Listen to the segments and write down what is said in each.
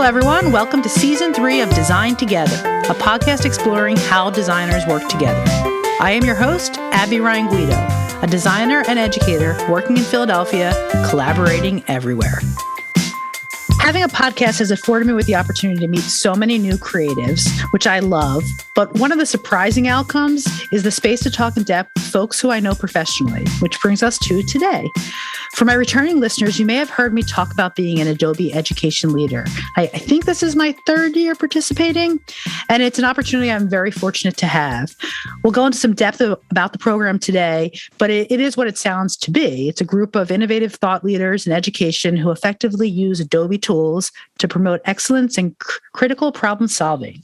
Hello, everyone. Welcome to Season 3 of Design Together, a podcast exploring how designers work together. I am your host, Abby Ryan Guido, a designer and educator working in Philadelphia, collaborating everywhere. Having a podcast has afforded me with the opportunity to meet so many new creatives, which I love. But one of the surprising outcomes is the space to talk in depth with folks who I know professionally, which brings us to today. For my returning listeners, you may have heard me talk about being an Adobe Education Leader. I think this is my third year participating, and it's an opportunity I'm very fortunate to have. We'll go into some depth about the program today, but it is what it sounds to be. It's a group of innovative thought leaders in education who effectively use Adobe tools to promote excellence and critical problem solving.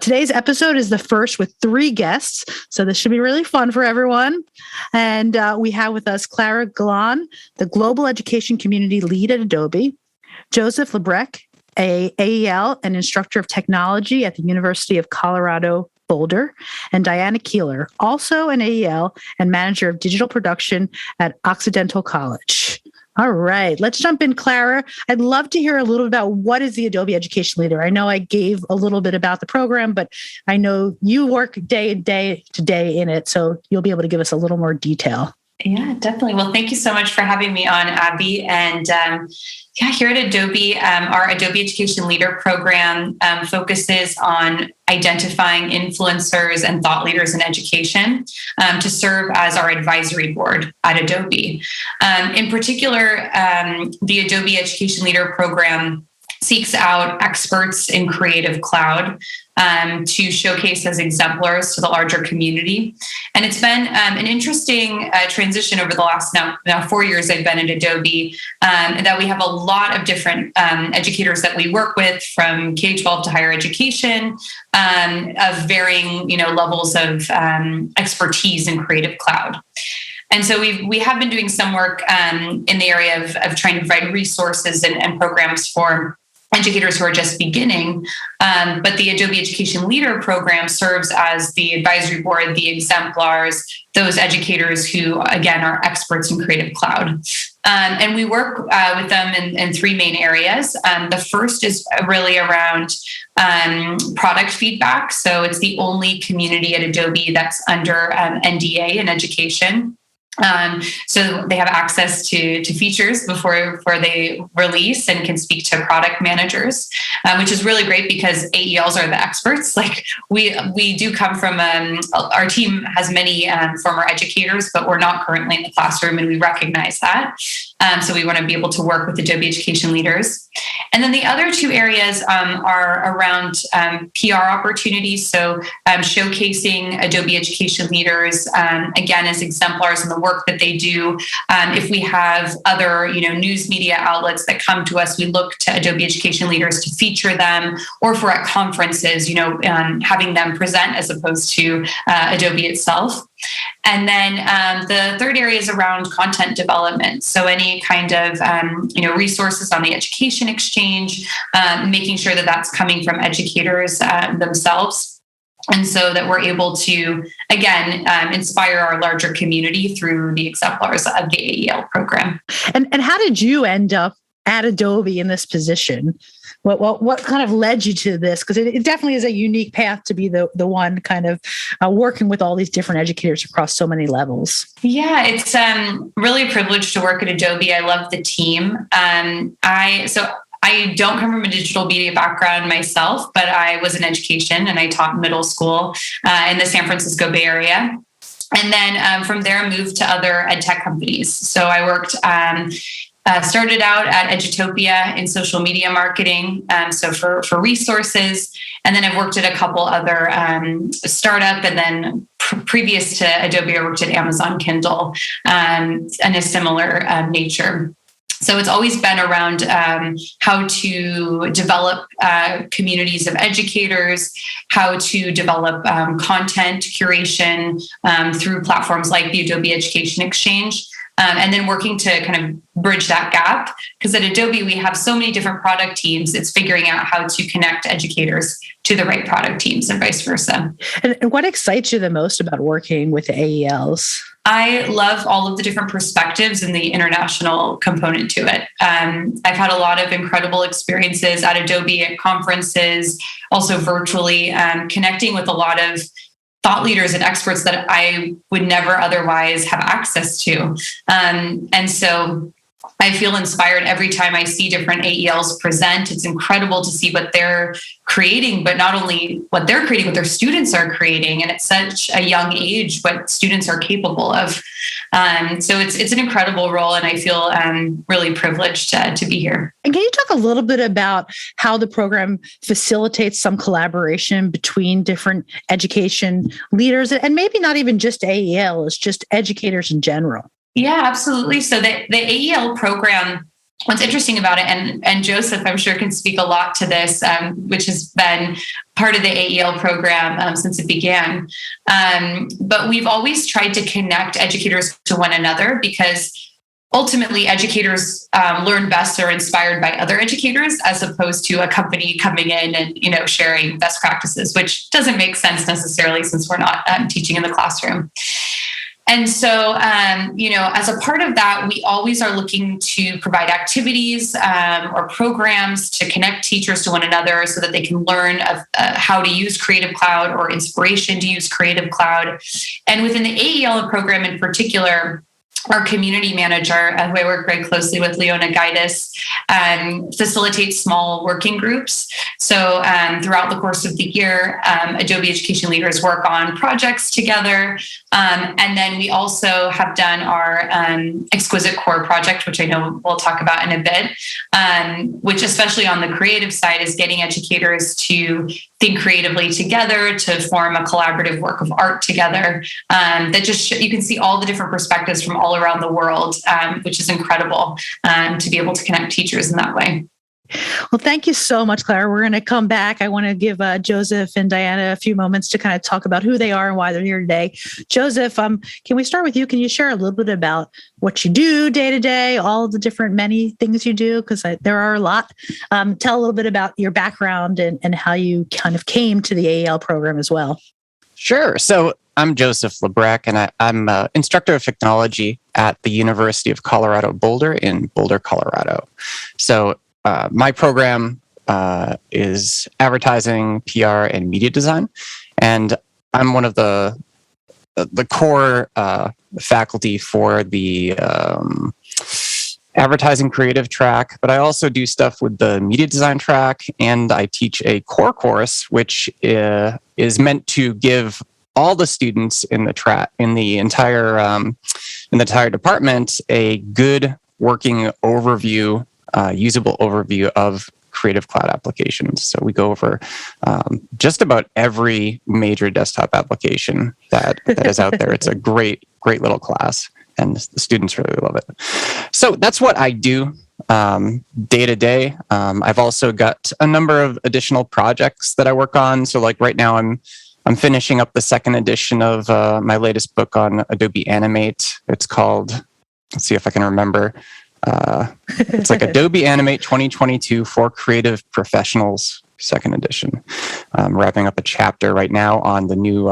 Today's episode is the first with 3 guests, so this should be really fun for everyone. And we have with us Clara Galan, the Global Education Community Lead at Adobe, Joseph Labrecque, a AEL and Instructor of Technology at the University of Colorado, Boulder, and Diane Keeler, also an AEL and Manager of Digital Production at Occidental College. All right, let's jump in, Clara. I'd love to hear a little about what is the Adobe Education Leader. I know I gave a little bit about the program, but I know you work day to day in it, so you'll be able to give us a little more detail. Yeah, definitely. Well, thank you so much for having me on, Abby. And here at Adobe, our Adobe Education Leader program focuses on identifying influencers and thought leaders in education to serve as our advisory board at Adobe. In particular, the Adobe Education Leader program seeks out experts in Creative Cloud to showcase as exemplars to the larger community. And it's been an interesting transition over the last now 4 years I've been at Adobe, that we have a lot of different educators that we work with, from K-12 to higher education, of varying levels of expertise in Creative Cloud. And so we have been doing some work in the area of trying to provide resources and programs for educators who are just beginning, but the Adobe Education Leader program serves as the advisory board, the exemplars, those educators who, again, are experts in Creative Cloud. And we work with them in 3 main areas. The first is really around product feedback. So it's the only community at Adobe that's under NDA in education. So they have access to features before they release and can speak to product managers, which is really great because AELs are the experts. Like we do come from, our team has many former educators, but we're not currently in the classroom, and we recognize that. So we want to be able to work with Adobe Education Leaders. And then the other 2 areas are around PR opportunities. So showcasing Adobe Education Leaders, again, as exemplars in the work that they do. If we have other, news media outlets that come to us, we look to Adobe Education Leaders to feature them, or if we're at conferences, having them present as opposed to Adobe itself. And then the third area is around content development. So any kind of, resources on the Education Exchange, making sure that that's coming from educators themselves. And so that we're able to, again, inspire our larger community through the exemplars of the AEL program. And how did you end up at Adobe in this position? What kind of led you to this? Because it definitely is a unique path to be the one kind of working with all these different educators across so many levels. Yeah, it's really a privilege to work at Adobe. I love the team. I don't come from a digital media background myself, but I was in education and I taught middle school in the San Francisco Bay Area. And then from there, I moved to other ed tech companies. So I worked, started out at Edutopia in social media marketing, so for resources. And then I've worked at a couple other startup, and then previous to Adobe, I worked at Amazon Kindle and a similar nature. So it's always been around how to develop communities of educators, how to develop content curation through platforms like the Adobe Education Exchange. and then working to kind of bridge that gap. Because at Adobe, we have so many different product teams. It's figuring out how to connect educators to the right product teams and vice versa. And what excites you the most about working with AELs? I love all of the different perspectives and the international component to it. I've had a lot of incredible experiences at Adobe, at conferences, also virtually, connecting with a lot of thought leaders and experts that I would never otherwise have access to. And so I feel inspired every time I see different AELs present. It's incredible to see what they're creating, but not only what they're creating, what their students are creating. And at such a young age, what students are capable of. So it's an incredible role, and I feel really privileged to be here. And can you talk a little bit about how the program facilitates some collaboration between different education leaders, and maybe not even just AELs, just educators in general? Yeah, absolutely. So the AEL program, what's interesting about it, and Joseph, I'm sure, can speak a lot to this, which has been part of the AEL program since it began. But we've always tried to connect educators to one another, because ultimately educators learn best or inspired by other educators, as opposed to a company coming in and sharing best practices, which doesn't make sense necessarily, since we're not teaching in the classroom. And so, as a part of that, we always are looking to provide activities or programs to connect teachers to one another, so that they can learn how to use Creative Cloud, or inspiration to use Creative Cloud. And within the AEL program in particular, our community manager, who I work very closely with, Leona Gaitis, facilitates small working groups. So throughout the course of the year, Adobe Education Leaders work on projects together. And then we also have done our Exquisite Core project, which I know we'll talk about in a bit, which, especially on the creative side, is getting educators to think creatively together, to form a collaborative work of art together. That just you can see all the different perspectives from all around the world, which is incredible to be able to connect teachers in that way. Well, thank you so much, Clara. We're going to come back. I want to give Joseph and Diana a few moments to kind of talk about who they are and why they're here today. Joseph, can we start with you? Can you share a little bit about what you do day to day, all of the different many things you do? Because there are a lot. Tell a little bit about your background and how you kind of came to the AEL program as well. Sure. So I'm Joseph Labrecque, and I'm an Instructor of Technology at the University of Colorado, Boulder in Boulder, Colorado. So my program is advertising, PR, and media design, and I'm one of the core faculty for the advertising creative track, but I also do stuff with the media design track, and I teach a core course, which is meant to give all the students in the entire department a good working overview, usable overview of Creative Cloud applications. So we go over just about every major desktop application that is out there. It's a great little class, and the students really love it. So that's what I do day to day. I've also got a number of additional projects that I work on. So like right now, I'm finishing up the second edition of my latest book on Adobe Animate. It's called, let's see if I can remember. It's like Adobe Animate 2022 for Creative Professionals, second edition. I'm wrapping up a chapter right now on the new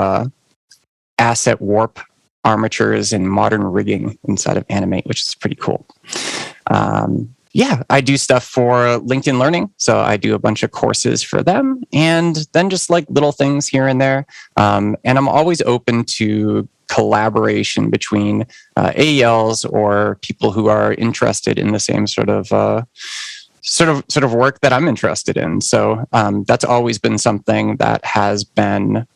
asset warp armatures and modern rigging inside of Animate, which is pretty cool. I do stuff for LinkedIn Learning. So I do a bunch of courses for them, and then just like little things here and there. And I'm always open to collaboration between AELs or people who are interested in the same sort of work that I'm interested in. So that's always been something that has been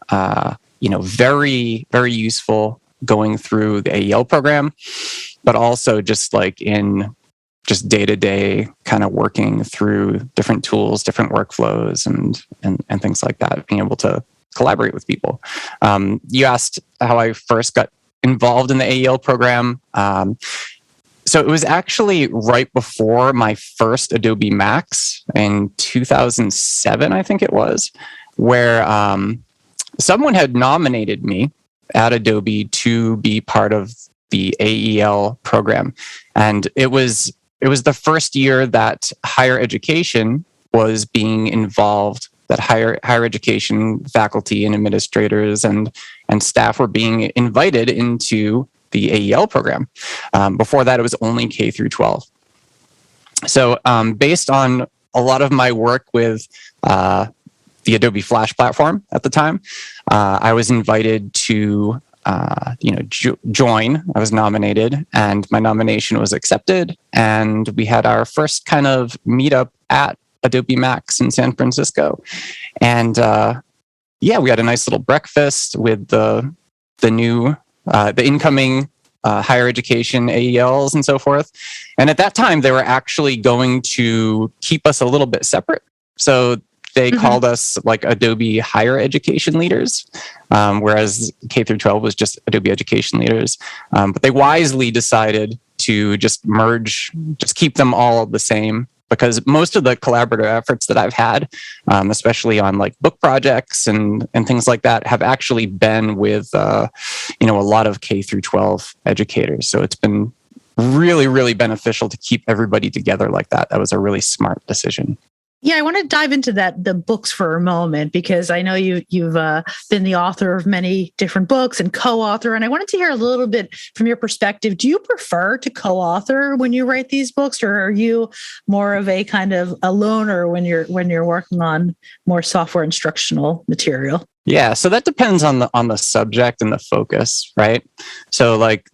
very, very useful going through the AEL program, but also just like in just day-to-day kind of working through different tools, different workflows, and things like that, being able to collaborate with people. You asked how I first got involved in the AEL program. So it was actually right before my first Adobe Max in 2007, I think it was, where someone had nominated me at Adobe to be part of the AEL program. And it was the first year that higher education was being involved, that higher education faculty and administrators and staff were being invited into the AEL program. Before that, it was only K through 12. So based on a lot of my work with the Adobe Flash platform at the time, I was invited to join. I was nominated, and my nomination was accepted. And we had our first kind of meetup at Adobe Max in San Francisco. And we had a nice little breakfast with the incoming higher education AELs and so forth. And at that time, they were actually going to keep us a little bit separate. So they called us like Adobe Higher Education Leaders, whereas K through 12 was just Adobe Education Leaders. But they wisely decided to just merge, just keep them all the same, because most of the collaborative efforts that I've had, especially on like book projects and things like that, have actually been with a lot of K through 12 educators. So it's been really, really beneficial to keep everybody together like that. That was a really smart decision. Yeah, I want to dive into the books for a moment, because I know you've been the author of many different books and co-author, and I wanted to hear a little bit from your perspective. Do you prefer to co-author when you write these books, or are you more of a kind of a loner when you're working on more software instructional material? Yeah, so that depends on the subject and the focus, right? So like,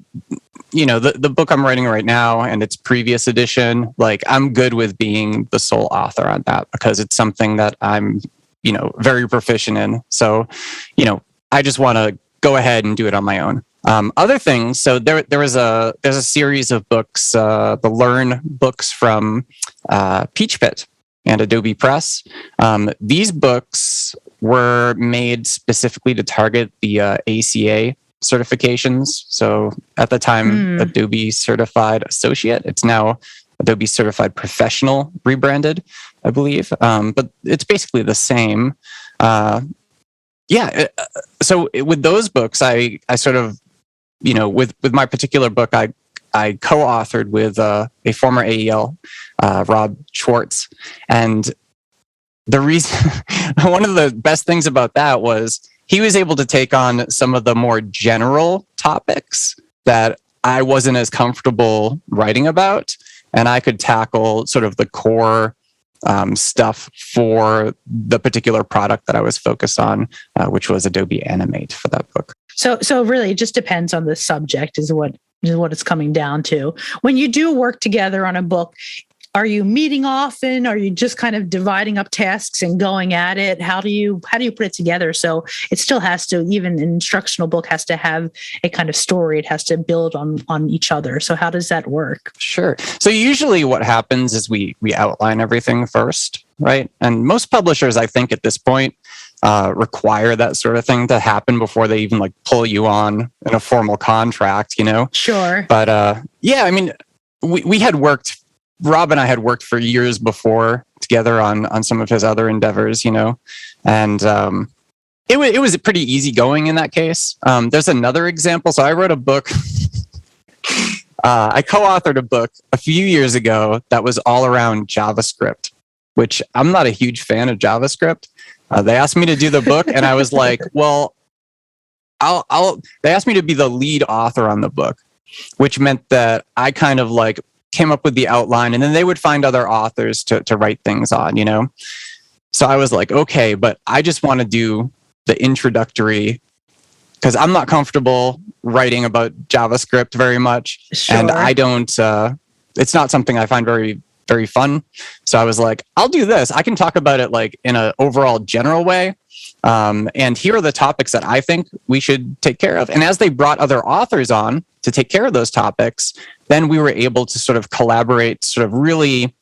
the book I'm writing right now and its previous edition, like I'm good with being the sole author on that because it's something that I'm, very proficient in. So, I just want to go ahead and do it on my own. Other things, so there's a series of books, the Learn books from Peach Pit and Adobe Press. These books were made specifically to target the ACA certifications. So at the time, Adobe Certified Associate. It's now Adobe Certified Professional rebranded, I believe. But it's basically the same. So with those books, I sort of, with my particular book, I co-authored with a former AEL, Rob Schwartz. And the reason, one of the best things about that was he was able to take on some of the more general topics that I wasn't as comfortable writing about, and I could tackle sort of the core stuff for the particular product that I was focused on, which was Adobe Animate for that book. So really, it just depends on the subject, is what it's coming down to. When you do work together on a book, are you meeting often? Are you just kind of dividing up tasks and going at it? How do you put it together so it still has to, even an instructional book has to have a kind of story. It has to build on each other. So how does that work? Sure. So usually what happens is we outline everything first, right? And most publishers, I think at this point, require that sort of thing to happen before they even like pull you on in a formal contract, Sure. But we had worked, Rob and I had worked for years before together on some of his other endeavors, and it was pretty easygoing in that case. There's another example. So I wrote a book. I co-authored a book a few years ago that was all around JavaScript, which I'm not a huge fan of JavaScript. They asked me to do the book, and I was like, well, they asked me to be the lead author on the book, which meant that I kind of like came up with the outline, and then they would find other authors to write things on, So I was like, okay, but I just want to do the introductory because I'm not comfortable writing about JavaScript very much. Sure. And I don't, it's not something I find very, very fun. So I was like, I'll do this. I can talk about it like in an overall general way. And here are the topics that I think we should take care of. And as they brought other authors on to take care of those topics, then we were able to sort of collaborate, sort of really,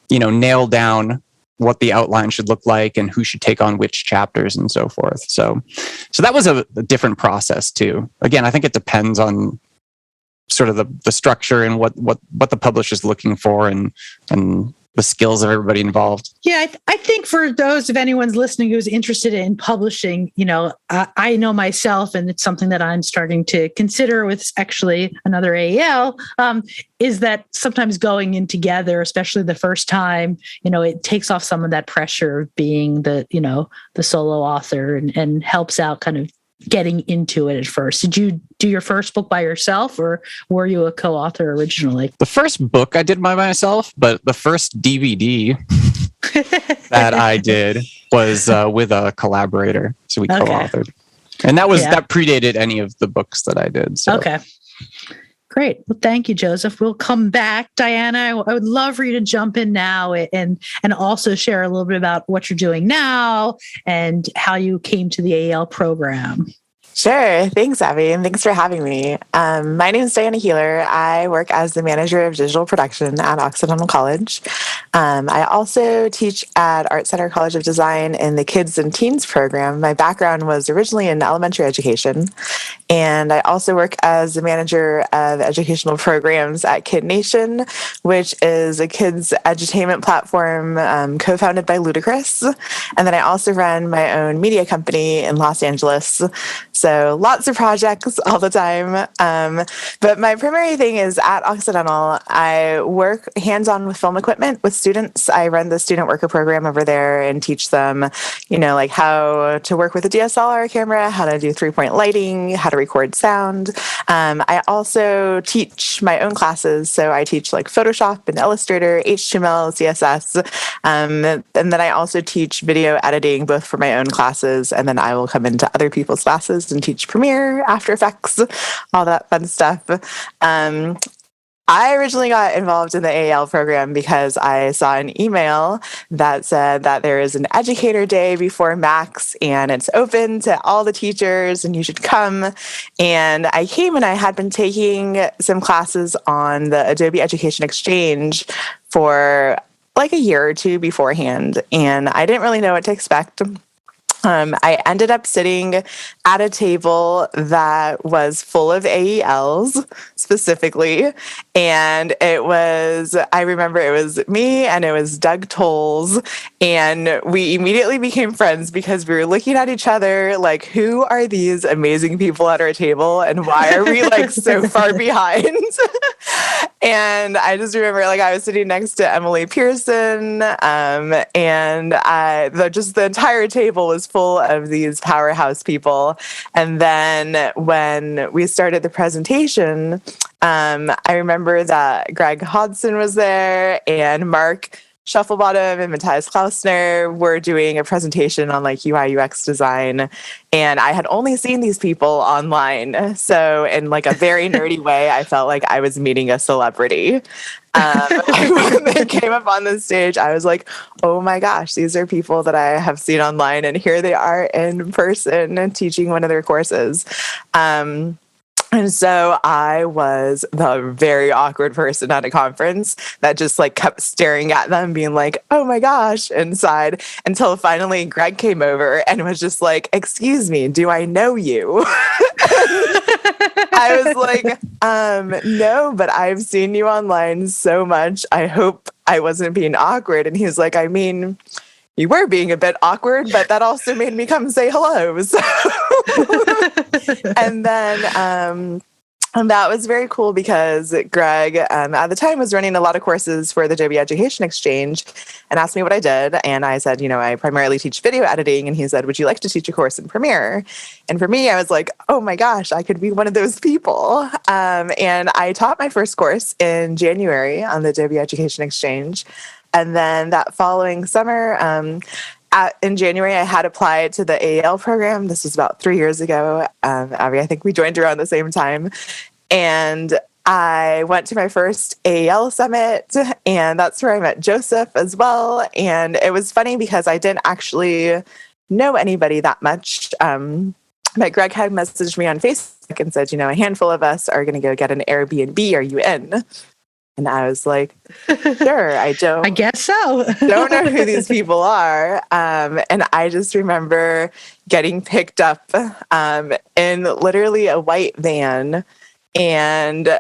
nail down what the outline should look like and who should take on which chapters and so forth. So that was a different process too. Again, I think it depends on sort of the structure and what the publisher is looking for and the skills of everybody involved. Yeah, I think for those, if anyone's listening who's interested in publishing, I know myself, and it's something that I'm starting to consider with actually another AEL, is that sometimes going in together, especially the first time, it takes off some of that pressure of being the solo author and helps out kind of getting into it at first. Did you do your first book by yourself, or were you a co-author originally? The first book I did by myself, but the first DVD that I did was with a collaborator. So we co-authored. And that predated any of the books that I did. So. Okay. Great. Well, thank you, Joseph. We'll come back. Diana, I would love for you to jump in now and also share a little bit about what you're doing now and how you came to the AEL program. Sure. Thanks, Abby, and thanks for having me. My name is Diane Keeler. I work as the manager of digital production at Occidental College. I also teach at Art Center College of Design in the Kids and Teens program. My background was originally in elementary education, and I also work as the manager of educational programs at Kid Nation, which is a kids' edutainment platform co-founded by Ludacris. And then I also run my own media company in Los Angeles. So lots of projects all the time. But my primary thing is at Occidental, I work hands-on with film equipment with students. I run the student worker program over there and teach them, like how to work with a DSLR camera, how to do 3-point lighting, how to record sound. I also teach my own classes. So I teach like Photoshop and Illustrator, HTML, CSS. And then I also teach video editing, both for my own classes, and then I will come into other people's classes and teach Premiere, After Effects, all that fun stuff. I originally got involved in the AEL program because I saw an email that said that there is an educator day before Max and it's open to all the teachers and you should come. And I came and I had been taking some classes on the Adobe Education Exchange for like a year or two beforehand, and I didn't really know what to expect. I ended up sitting at a table that was full of AELs specifically. And I remember it was me and it was Doug Tolles. And we immediately became friends because we were looking at each other like, who are these amazing people at our table? And why are we like so far behind? And I just remember I was sitting next to Emily Pearson, and the entire table was full of these powerhouse people. And then when we started the presentation, I remember that Greg Hodson was there and Mark Shufflebottom and Matthias Klausner were doing a presentation on UI UX design. And I had only seen these people online. So in a very nerdy way, I felt like I was meeting a celebrity. When they came up on the stage, I was like, oh my gosh, these are people that I have seen online. And here they are in person teaching one of their courses. And so I was the very awkward person at a conference that just kept staring at them, being like, oh my gosh, inside, until finally Greg came over and was just like, excuse me, do I know you? I was like, no, but I've seen you online so much. I hope I wasn't being awkward. And he was like, I mean, you were being a bit awkward, but that also made me come say hello. So and then that was very cool because Greg at the time was running a lot of courses for the Adobe Education Exchange and asked me what I did. And I said, I primarily teach video editing. And he said, would you like to teach a course in Premiere? And for me, I was like, oh my gosh, I could be one of those people. And I taught my first course in January on the Adobe Education Exchange. And then that following summer, in January, I had applied to the AEL program. This was about 3 years ago. Abby, I think we joined around the same time. And I went to my first AEL summit, and that's where I met Joseph as well. And it was funny because I didn't actually know anybody that much. But Greg had messaged me on Facebook and said, a handful of us are going to go get an Airbnb. Are you in? And I was like, sure, I guess so. Don't know who these people are. And I just remember getting picked up in literally a white van and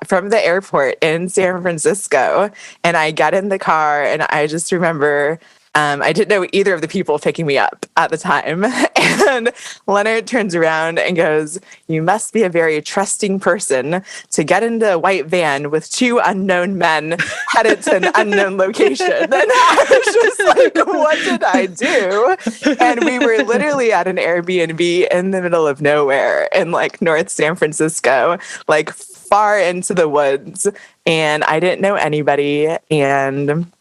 from the airport in San Francisco. And I get in the car, and I just remember I didn't know either of the people picking me up at the time. And Leonard turns around and goes, "You must be a very trusting person to get into a white van with two unknown men headed to an unknown location." And I was just like, what did I do? And we were literally at an Airbnb in the middle of nowhere in like North San Francisco, like far into the woods. And I didn't know anybody. And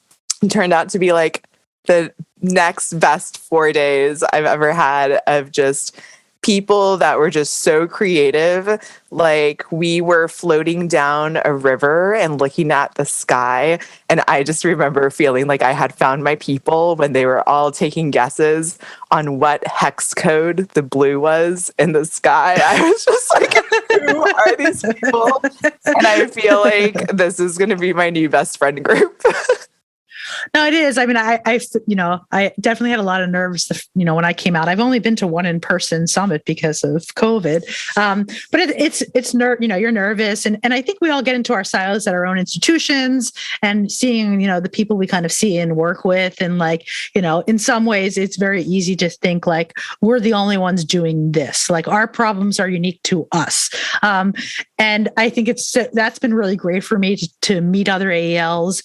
it turned out to be like the next best 4 days I've ever had of just people that were just so creative. Like we were floating down a river and looking at the sky. And I just remember feeling like I had found my people when they were all taking guesses on what hex code the blue was in the sky. I was just like, who are these people? And I feel like this is going to be my new best friend group. No, it is. I mean, I definitely had a lot of nerves, when I came out. I've only been to one in-person summit because of COVID. But you're nervous. And I think we all get into our silos at our own institutions and seeing, the people we kind of see and work with. And like, in some ways it's very easy to think like we're the only ones doing this. Like our problems are unique to us. And I think that's been really great for me to meet other AELs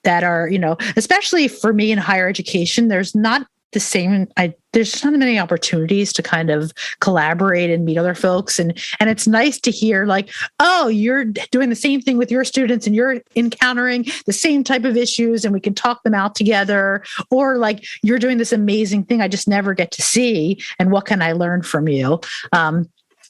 that are, especially for me in higher education, there's not there's not many opportunities to kind of collaborate and meet other folks. And it's nice to hear like, oh, you're doing the same thing with your students and you're encountering the same type of issues and we can talk them out together. Or like, you're doing this amazing thing I just never get to see. And what can I learn from you?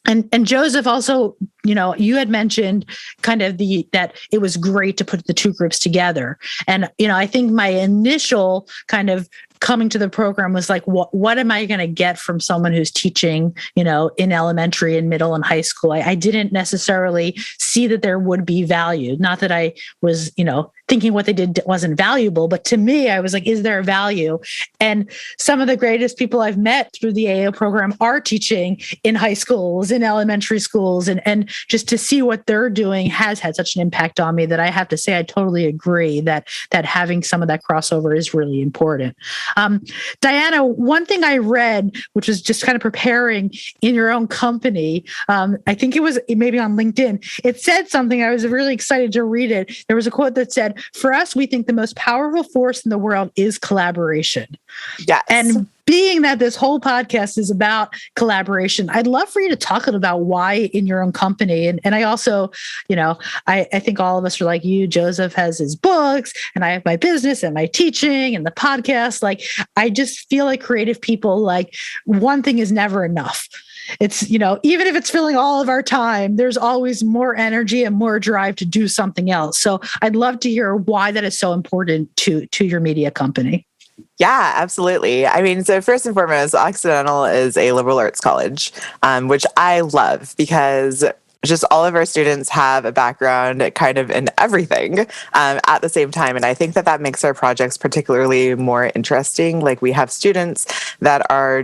And Joseph, also, you had mentioned kind of that it was great to put the two groups together. And, I think my initial kind of coming to the program was like, what am I going to get from someone who's teaching, in elementary and middle and high school? I didn't necessarily see that there would be value. Not that I was, thinking what they did wasn't valuable, but to me, I was like, is there a value? And some of the greatest people I've met through the AO program are teaching in high schools, in elementary schools, and just to see what they're doing has had such an impact on me that I have to say I totally agree that having some of that crossover is really important. Diana, one thing I read, which was just kind of preparing in your own company, I think it was maybe on LinkedIn, it said something, I was really excited to read it. There was a quote that said, "For us, we think the most powerful force in the world is collaboration." Yes. And being that this whole podcast is about collaboration, I'd love for you to talk a little about why in your own company. And I also, I think all of us are like you. Joseph has his books and I have my business and my teaching and the podcast. Like, I just feel like creative people, like one thing is never enough. It's, even if it's filling all of our time, there's always more energy and more drive to do something else. So I'd love to hear why that is so important to your media company. Yeah, absolutely. I mean, so first and foremost, Occidental is a liberal arts college, which I love because just all of our students have a background kind of in everything at the same time. And I think that makes our projects particularly more interesting. Like we have students that are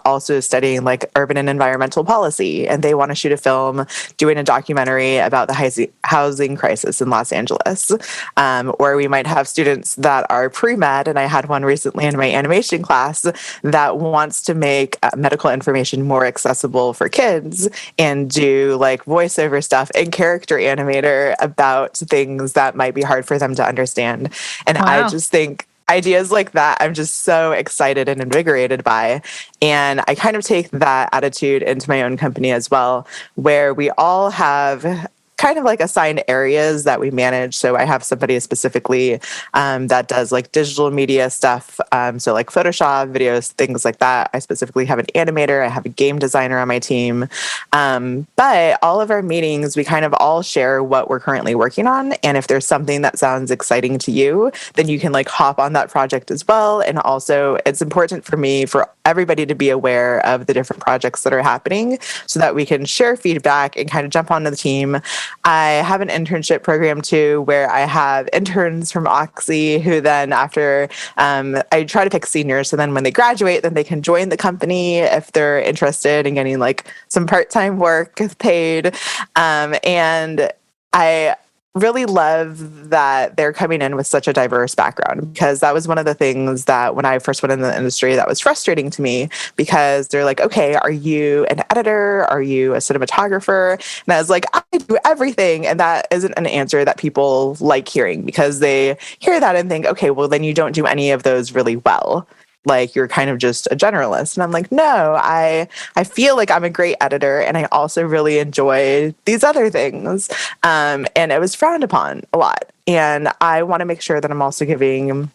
also studying like urban and environmental policy, and they want to shoot a film doing a documentary about the housing crisis in Los Angeles. Or we might have students that are pre-med, and I had one recently in my animation class that wants to make medical information more accessible for kids and do like voiceover stuff and character animator about things that might be hard for them to understand. And wow. I just think ideas like that, I'm just so excited and invigorated by. And I kind of take that attitude into my own company as well, where we all have kind of like assigned areas that we manage. So I have somebody specifically that does like digital media stuff. So like Photoshop, videos, things like that. I specifically have an animator. I have a game designer on my team. But all of our meetings, we kind of all share what we're currently working on. And if there's something that sounds exciting to you, then you can like hop on that project as well. And also it's important for me for everybody to be aware of the different projects that are happening so that we can share feedback and kind of jump onto the team. I have an internship program too, where I have interns from Oxy who then after, I try to pick seniors. So then when they graduate, then they can join the company if they're interested in getting like some part-time work paid. And I really love that they're coming in with such a diverse background, because that was one of the things that when I first went in the industry that was frustrating to me, because they're like, okay, are you an editor? Are you a cinematographer? And I was like, I do everything. And that isn't an answer that people like hearing, because they hear that and think, okay, well, then you don't do any of those really well. Like you're kind of just a generalist. And I'm like, no, I feel like I'm a great editor, and I also really enjoy these other things. And it was frowned upon a lot. And I want to make sure that I'm also giving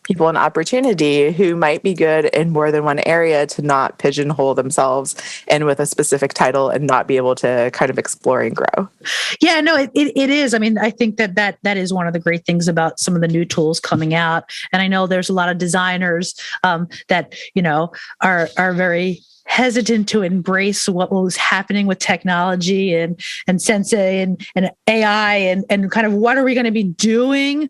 people an opportunity who might be good in more than one area to not pigeonhole themselves in with a specific title and not be able to kind of explore and grow. Yeah, no, it is. I mean, I think that is one of the great things about some of the new tools coming out. And I know there's a lot of designers that, are very hesitant to embrace what was happening with technology and Sensei and AI and kind of what are we going to be doing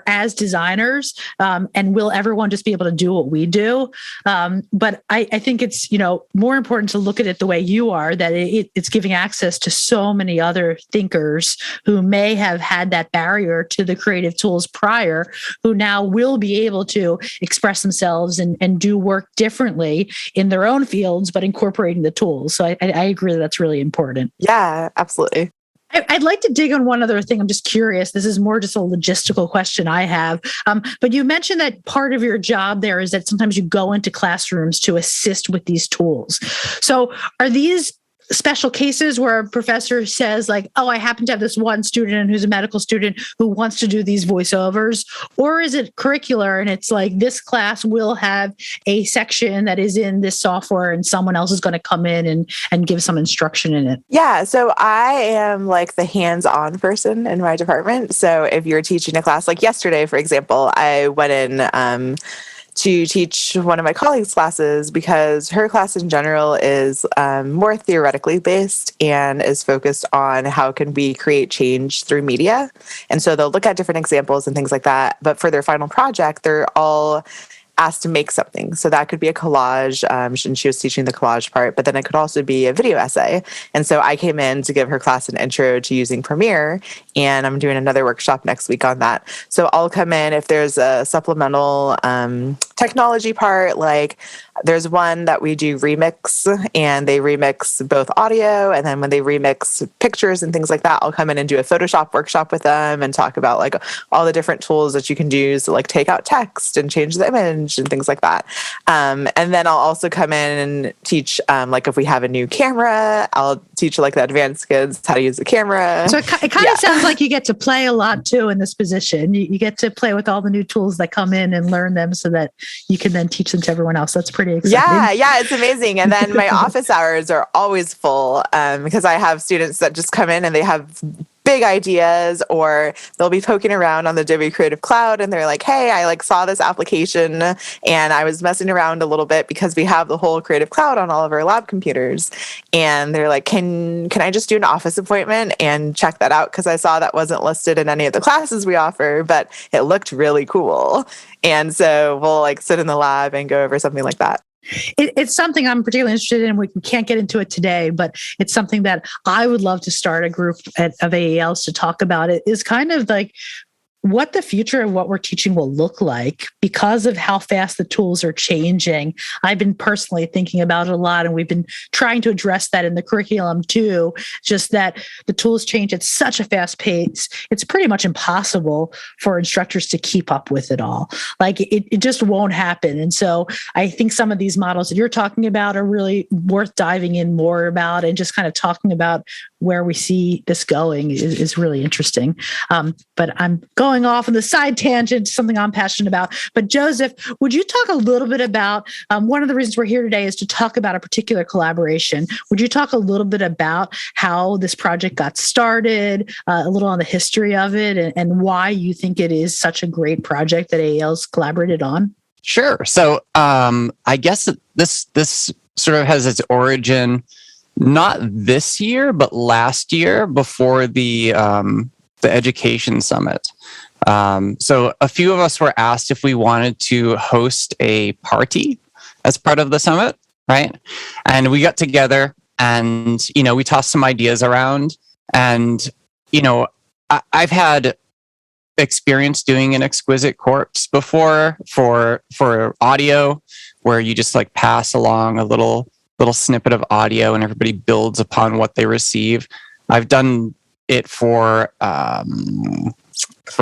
as designers, and will everyone just be able to do what we do? But I think it's more important to look at it the way you are, that it's giving access to so many other thinkers who may have had that barrier to the creative tools prior, who now will be able to express themselves and do work differently in their own fields, but incorporating the tools. So I agree that's really important. Yeah, absolutely. I'd like to dig on one other thing. I'm just curious. This is more just a logistical question I have. But you mentioned that part of your job there is that sometimes you go into classrooms to assist with these tools. So are these special cases where a professor says like, oh, I happen to have this one student who's a medical student who wants to do these voiceovers? Or is it curricular and it's like this class will have a section that is in this software and someone else is going to come in and give some instruction in it? Yeah, so I am like the hands-on person in my department. So if you're teaching a class, like yesterday, for example, I went in to teach one of my colleagues' classes because her class in general is more theoretically based and is focused on how can we create change through media. And so they'll look at different examples and things like that. But for their final project, they're all asked to make something. So that could be a collage, and she was teaching the collage part, but then it could also be a video essay. And so I came in to give her class an intro to using Premiere, and I'm doing another workshop next week on that. So I'll come in if there's a supplemental technology part, like there's one that we do remix, and they remix both audio, and then when they remix pictures and things like that, I'll come in and do a Photoshop workshop with them and talk about like all the different tools that you can use to like take out text and change the image and things like that. And then I'll also come in and teach, like if we have a new camera, I'll teach like the advanced kids how to use the camera. So it kind of sounds like you get to play a lot too in this position. You get to play with all the new tools that come in and learn them so that you can then teach them to everyone else. That's pretty exciting. Yeah, it's amazing. And then my office hours are always full because I have students that just come in and they have big ideas, or they'll be poking around on the Adobe Creative Cloud and they're like, hey, I like saw this application and I was messing around a little bit because we have the whole Creative Cloud on all of our lab computers. And they're like, can I just do an office appointment and check that out? Because I saw that wasn't listed in any of the classes we offer, but it looked really cool. And so we'll like sit in the lab and go over something like that. It's something I'm particularly interested in. We can't get into it today, but it's something that I would love to start a group of AELs to talk about. It is kind of like what the future of what we're teaching will look like because of how fast the tools are changing. I've been personally thinking about it a lot, and we've been trying to address that in the curriculum too, just that the tools change at such a fast pace. It's pretty much impossible for instructors to keep up with it all. Like it just won't happen. And so I think some of these models that you're talking about are really worth diving in more about, and just kind of talking about where we see this going is really interesting. But I'm going off on the side tangent to something I'm passionate about. But Joseph, would you talk a little bit about one of the reasons we're here today is to talk about a particular collaboration. Would you talk a little bit about how this project got started, a little on the history of it, and why you think it is such a great project that AEL's collaborated on? Sure. So I guess this sort of has its origin Not this year, but last year before the education summit. So a few of us were asked if we wanted to host a party as part of the summit, right? And we got together and, we tossed some ideas around. And, I've had experience doing an exquisite corpse before for audio, where you just like pass along a little snippet of audio and everybody builds upon what they receive. I've done it for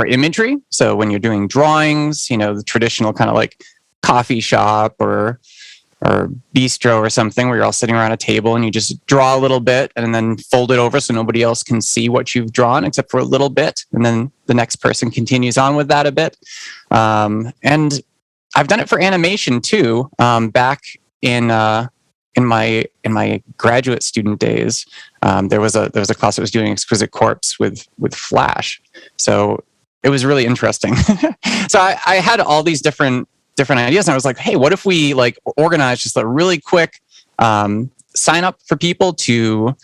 imagery. So when you're doing drawings, the traditional kind of like coffee shop or bistro or something where you're all sitting around a table and you just draw a little bit and then fold it over so nobody else can see what you've drawn except for a little bit. And then the next person continues on with that a bit. And I've done it for animation too. Back in my graduate student days, there was a class that was doing exquisite corpse with Flash. So it was really interesting. So I had all these different ideas, and I was like, hey, what if we like organize just a really quick sign up for people to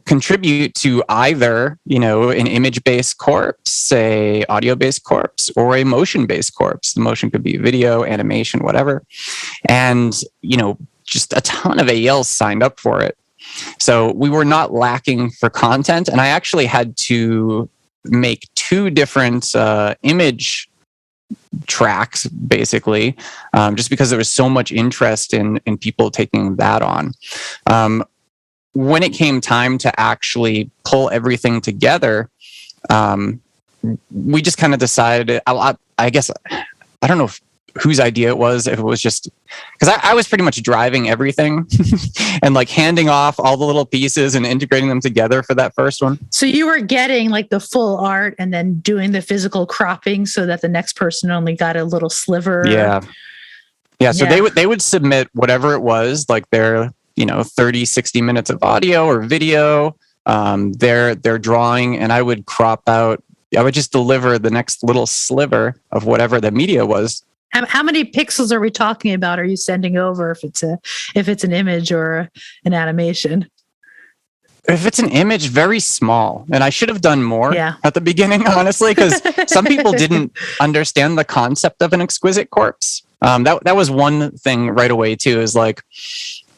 contribute to either an image-based corpse, say audio-based corpse, or a motion-based corpse. The motion could be video, animation, whatever. And just a ton of ALs signed up for it. So we were not lacking for content, and I actually had to make 2 different image tracks, basically, just because there was so much interest in people taking that on. When it came time to actually pull everything together, we just kind of decided, I guess, I don't know whose idea it was, if it was just because I was pretty much driving everything and like handing off all the little pieces and integrating them together for that first one. So you were getting like the full art and then doing the physical cropping so that the next person only got a little sliver. Yeah. So they would submit whatever it was, like their 30, 60 minutes of audio or video, their drawing, and I would crop out. I would just deliver the next little sliver of whatever the media was. How many pixels are we talking about? Are you sending over if it's an image or an animation? If it's an image, very small. And I should have done more at the beginning, honestly, because some people didn't understand the concept of an exquisite corpse. That was one thing right away too, is like,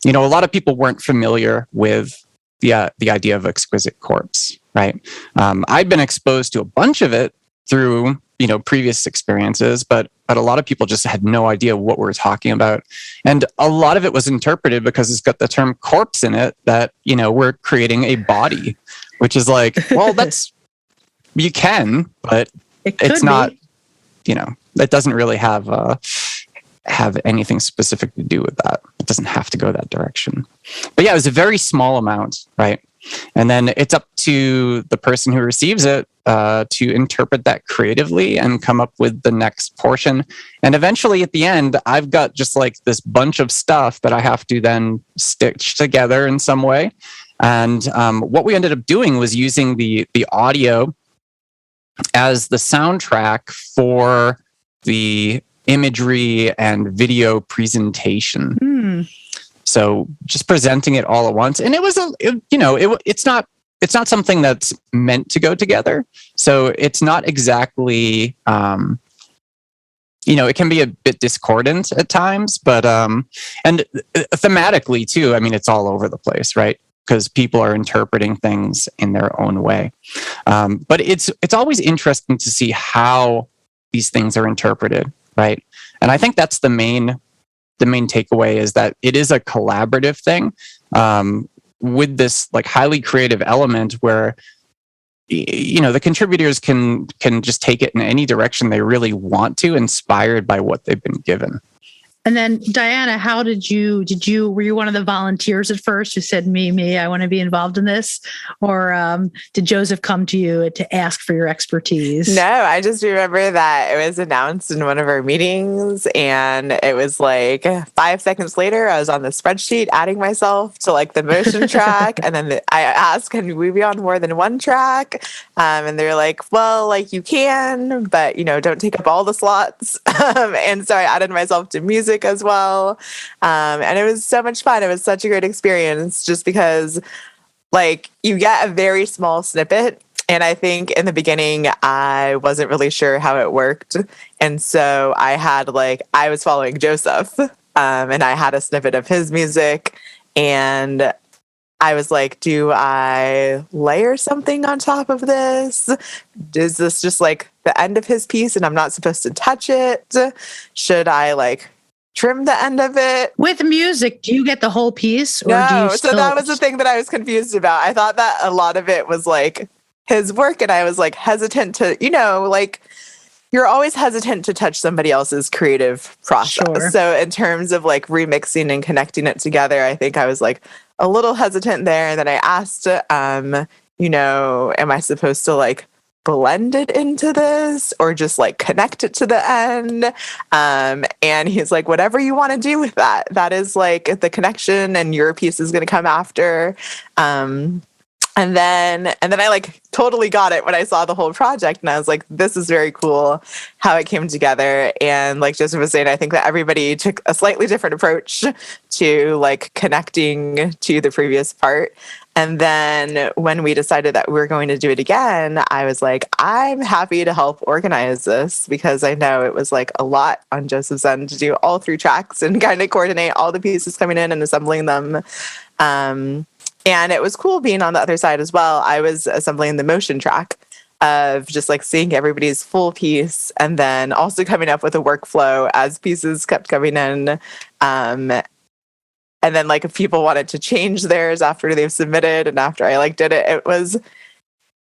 a lot of people weren't familiar with the idea of exquisite corpse, right? I'd been exposed to a bunch of it through previous experiences, but a lot of people just had no idea what we're talking about. And a lot of it was interpreted because it's got the term corpse in it, that, we're creating a body, which is like, well, you can, but it's not, it doesn't really have anything specific to do with that. It doesn't have to go that direction. But yeah, it was a very small amount, right? And then it's up to the person who receives it to interpret that creatively and come up with the next portion. And eventually at the end, I've got just like this bunch of stuff that I have to then stitch together in some way. And what we ended up doing was using the audio as the soundtrack for the imagery and video presentation. So just presenting it all at once. And it was, it's not something that's meant to go together. So it's not exactly, it can be a bit discordant at times, but, and thematically too, I mean, it's all over the place, right? Because people are interpreting things in their own way. But it's always interesting to see how these things are interpreted, right? And I think that's the main takeaway, is that it is a collaborative thing with this like highly creative element where the contributors can just take it in any direction they really want to, inspired by what they've been given. And then Diana, how were you one of the volunteers at first who said, me, I want to be involved in this? Or did Joseph come to you to ask for your expertise? No, I just remember that it was announced in one of our meetings, and it was like 5 seconds later, I was on the spreadsheet adding myself to like the motion track. And then I asked, can we be on more than one track? And they're like, well, like you can, but don't take up all the slots. And so I added myself to music music as well. And it was so much fun. It was such a great experience just because like you get a very small snippet. And I think in the beginning, I wasn't really sure how it worked. And so I was following Joseph, and I had a snippet of his music. And I was like, do I layer something on top of this? Is this just like the end of his piece and I'm not supposed to touch it? Should I like trim the end of it? With music, do you get the whole piece? Or No, do you so that was the thing that I was confused about. I thought that a lot of it was like his work, and I was like hesitant to, like you're always hesitant to touch somebody else's creative process. Sure. So in terms of like remixing and connecting it together, I think I was like a little hesitant there. And then I asked, am I supposed to like blend it into this or just like connect it to the end? And he's like, whatever you want to do with that. That is like the connection, and your piece is going to come after. And then I like totally got it when I saw the whole project, and I was like, this is very cool how it came together. And like Joseph was saying, I think that everybody took a slightly different approach to like connecting to the previous part. And then when we decided that we were going to do it again, I was like, I'm happy to help organize this, because I know it was like a lot on Joseph's end to do all 3 tracks and kind of coordinate all the pieces coming in and assembling them. And it was cool being on the other side as well. I was assembling the motion track of just like seeing everybody's full piece, and then also coming up with a workflow as pieces kept coming in. And then like if people wanted to change theirs after they've submitted and after I like did it, it was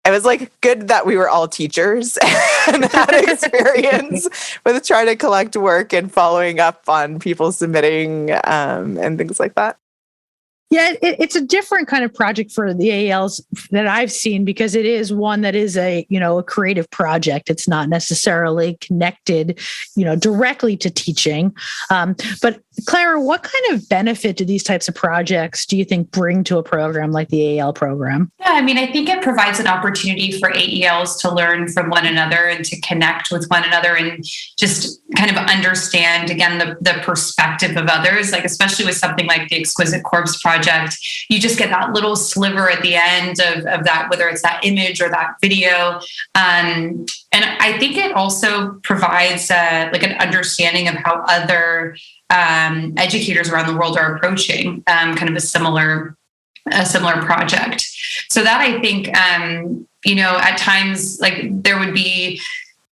like good that we were all teachers and had experience with trying to collect work and following up on people submitting and things like that. Yeah, it's a different kind of project for the AELs that I've seen, because it is one that is a creative project. It's not necessarily connected, directly to teaching. But Clara, what kind of benefit do these types of projects do you think bring to a program like the AEL program? Yeah, I mean, I think it provides an opportunity for AELs to learn from one another and to connect with one another and just kind of understand, again, the perspective of others, like especially with something like the Exquisite Corpse project, you just get that little sliver at the end of that, whether it's that image or that video. And I think it also provides like an understanding of how other educators around the world are approaching kind of a similar project. So that I think, at times, like there would be,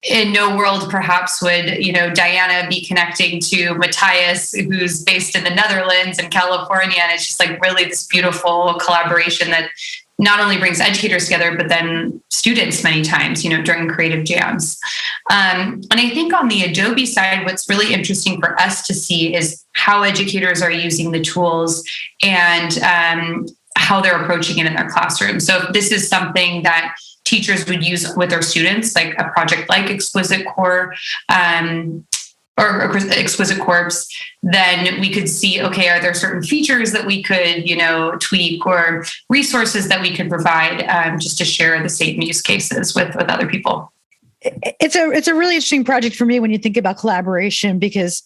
in no world perhaps would, Diana be connecting to Matthias, who's based in the Netherlands and California. And it's just like really this beautiful collaboration that not only brings educators together, but then students many times, during creative jams. And I think on the Adobe side, what's really interesting for us to see is how educators are using the tools and how they're approaching it in their classroom. So if this is something that teachers would use with their students, like a project like Exquisite Core, or Exquisite Corpse, then we could see, okay, are there certain features that we could, tweak, or resources that we could provide just to share the same use cases with other people? It's a really interesting project for me when you think about collaboration, because,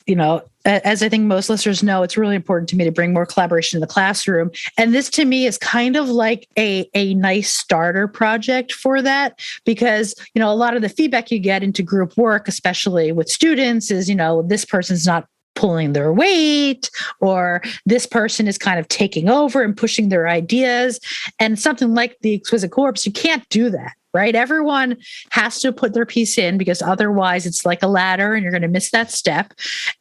as I think most listeners know, it's really important to me to bring more collaboration in the classroom. And this to me is kind of like a nice starter project for that, because, a lot of the feedback you get into group work, especially with students, is, this person's not pulling their weight, or this person is kind of taking over and pushing their ideas. And something like the Exquisite Corpse, you can't do that. Right? Everyone has to put their piece in, because otherwise it's like a ladder and you're going to miss that step.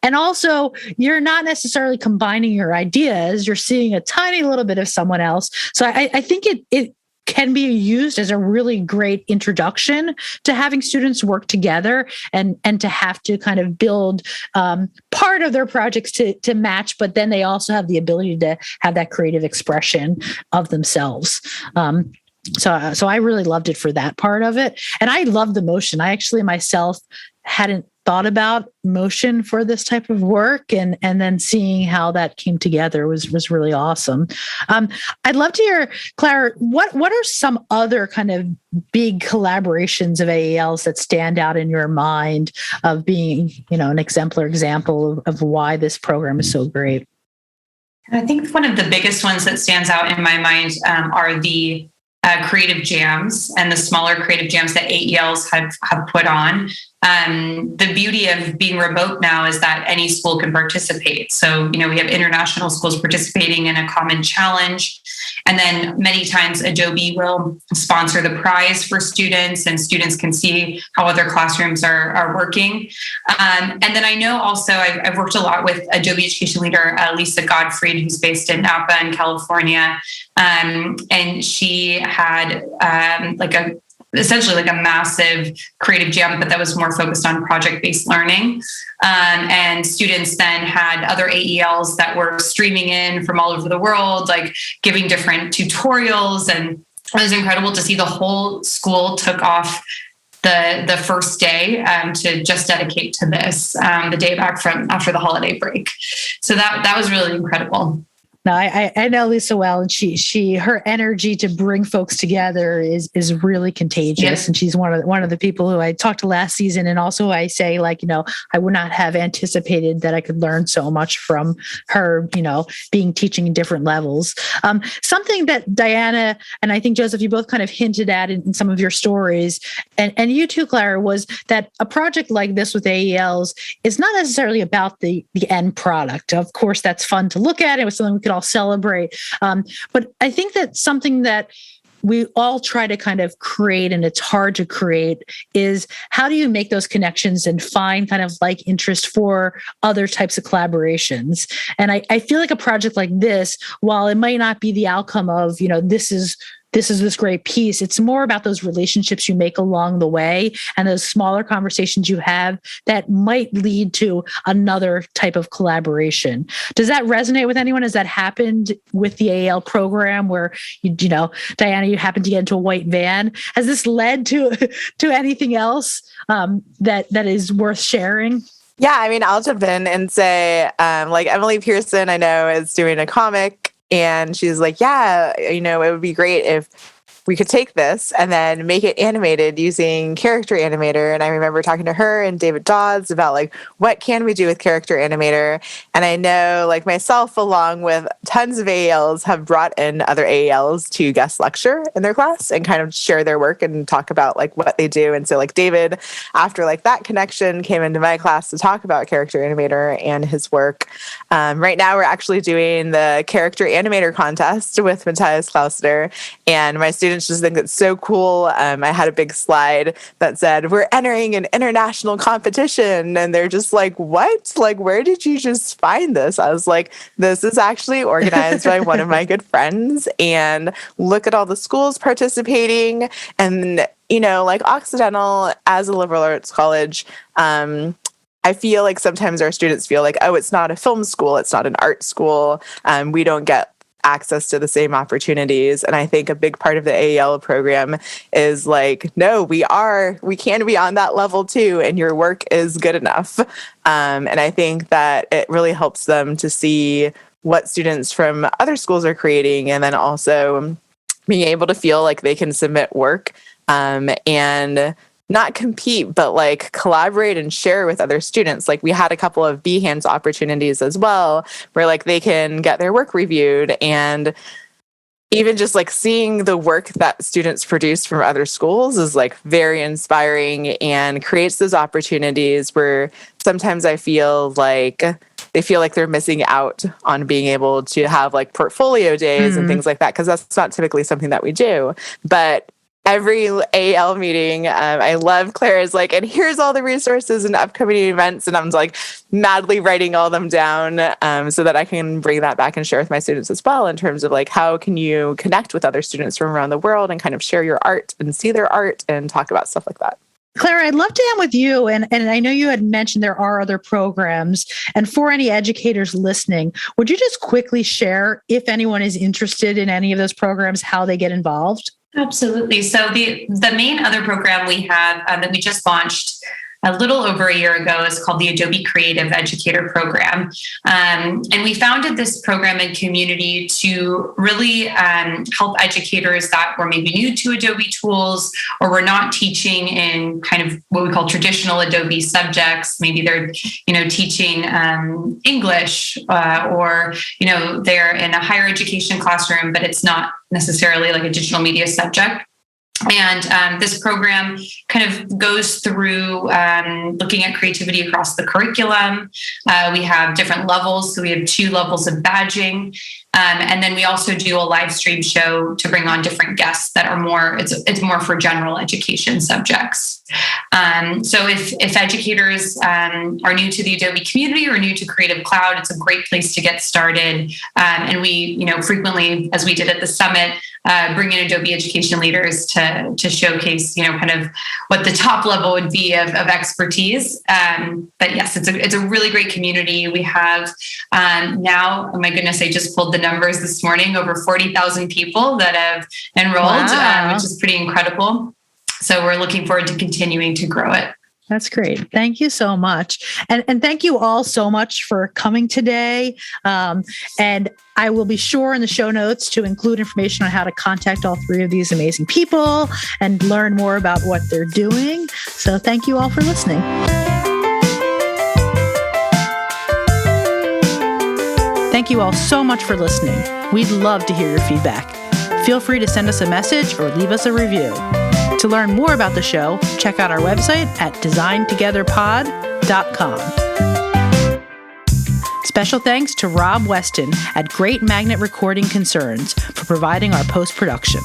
And also, you're not necessarily combining your ideas. You're seeing a tiny little bit of someone else. So I think it can be used as a really great introduction to having students work together and to have to kind of build part of their projects to match, but then they also have the ability to have that creative expression of themselves. So I really loved it for that part of it. And I loved the motion. I actually myself hadn't thought about motion for this type of work, and then seeing how that came together was really awesome. I'd love to hear, Clara, what are some other kind of big collaborations of AELs that stand out in your mind of being, an exemplar example of why this program is so great? I think one of the biggest ones that stands out in my mind are the creative jams and the smaller creative jams that AELs have put on. The beauty of being remote now is that any school can participate. So, we have international schools participating in a common challenge. And then many times Adobe will sponsor the prize for students, and students can see how other classrooms are working. And then I know also I've worked a lot with Adobe Education Leader, Lisa Gottfried, who's based in Napa in California. And she had essentially a massive creative jam, but that was more focused on project-based learning. And students then had other AELs that were streaming in from all over the world, giving different tutorials. And it was incredible to see the whole school took off the first day to just dedicate to this, the day back from after the holiday break. So that was really incredible. No, I know Lisa well, and her energy to bring folks together is really contagious. Yeah. And she's one of the people who I talked to last season, and also I say I would not have anticipated that I could learn so much from her, being teaching in different levels. Something that Diana and I think Joseph, you both kind of hinted at in some of your stories, and you too, Clara, was that a project like this with AELs is not necessarily about the end product. Of course, that's fun to look at. It was something we could all celebrate. But I think that something that we all try to kind of create, and it's hard to create, is how do you make those connections and find kind of interest for other types of collaborations? And I feel like a project like this, while it might not be the outcome of, this is this great piece, it's more about those relationships you make along the way and those smaller conversations you have that might lead to another type of collaboration. Does that resonate with anyone? Has that happened with the AEL program where, Diana, you happened to get into a white van? Has this led to anything else that is worth sharing? Yeah, I'll jump in and say, Emily Pearson, I know, is doing a comic. And she's like, yeah, it would be great if we could take this and then make it animated using Character Animator. And I remember talking to her and David Dodds about what can we do with Character Animator? And I know myself, along with tons of AELs, have brought in other AELs to guest lecture in their class and kind of share their work and talk about what they do. And so David, after that connection, came into my class to talk about Character Animator and his work. Right now we're actually doing the Character Animator contest with Matthias Klausner, and my students just think it's so cool. I had a big slide that said, we're entering an international competition. And they're just like, what? Where did you just find this? I was like, this is actually organized by one of my good friends. And look at all the schools participating. And, Occidental, as a liberal arts college, I feel like sometimes our students feel oh, it's not a film school. It's not an art school. We don't get access to the same opportunities. And I think a big part of the AEL program is no, we can be on that level too, and your work is good enough. And I think that it really helps them to see what students from other schools are creating, and then also being able to feel like they can submit work and not compete, but collaborate and share with other students. We had a couple of Behance opportunities as well, where they can get their work reviewed, and even just seeing the work that students produce from other schools is very inspiring and creates those opportunities where sometimes I feel they feel like they're missing out on being able to have portfolio days and things like that, because that's not typically something that we do. But every AEL meeting, I love Clara's and here's all the resources and upcoming events. And I'm madly writing all them down so that I can bring that back and share with my students as well, in terms of how can you connect with other students from around the world and kind of share your art and see their art and talk about stuff like that. Clara, I'd love to end with you. And I know you had mentioned there are other programs. And for any educators listening, would you just quickly share, if anyone is interested in any of those programs, how they get involved? Absolutely. So the main other program we have that we just launched a little over a year ago is called the Adobe Creative Educator Program. And we founded this program and community to really help educators that were maybe new to Adobe tools or were not teaching in kind of what we call traditional Adobe subjects. Maybe they're, teaching English or, they're in a higher education classroom, but it's not necessarily like a digital media subject. And this program kind of goes through looking at creativity across the curriculum. We have different levels. So we have 2 levels of badging. And then we also do a live stream show to bring on different guests that are more, it's more for general education subjects. So if educators are new to the Adobe community or new to Creative Cloud, it's a great place to get started. And we, frequently, as we did at the summit, bring in Adobe Education Leaders to showcase, kind of what the top level would be of expertise. But yes, it's a really great community. We have now, oh my goodness, I just pulled the numbers this morning, over 40,000 people that have enrolled, which is pretty incredible. So we're looking forward to continuing to grow it. That's great. Thank you so much. And thank you all so much for coming today. And I will be sure in the show notes to include information on how to contact all 3 of these amazing people and learn more about what they're doing. So thank you all for listening. Thank you all so much for listening. We'd love to hear your feedback. Feel free to send us a message or leave us a review. To learn more about the show, check out our website at designtogetherpod.com. Special thanks to Rob Weston at Great Magnet Recording Concerns for providing our post-production.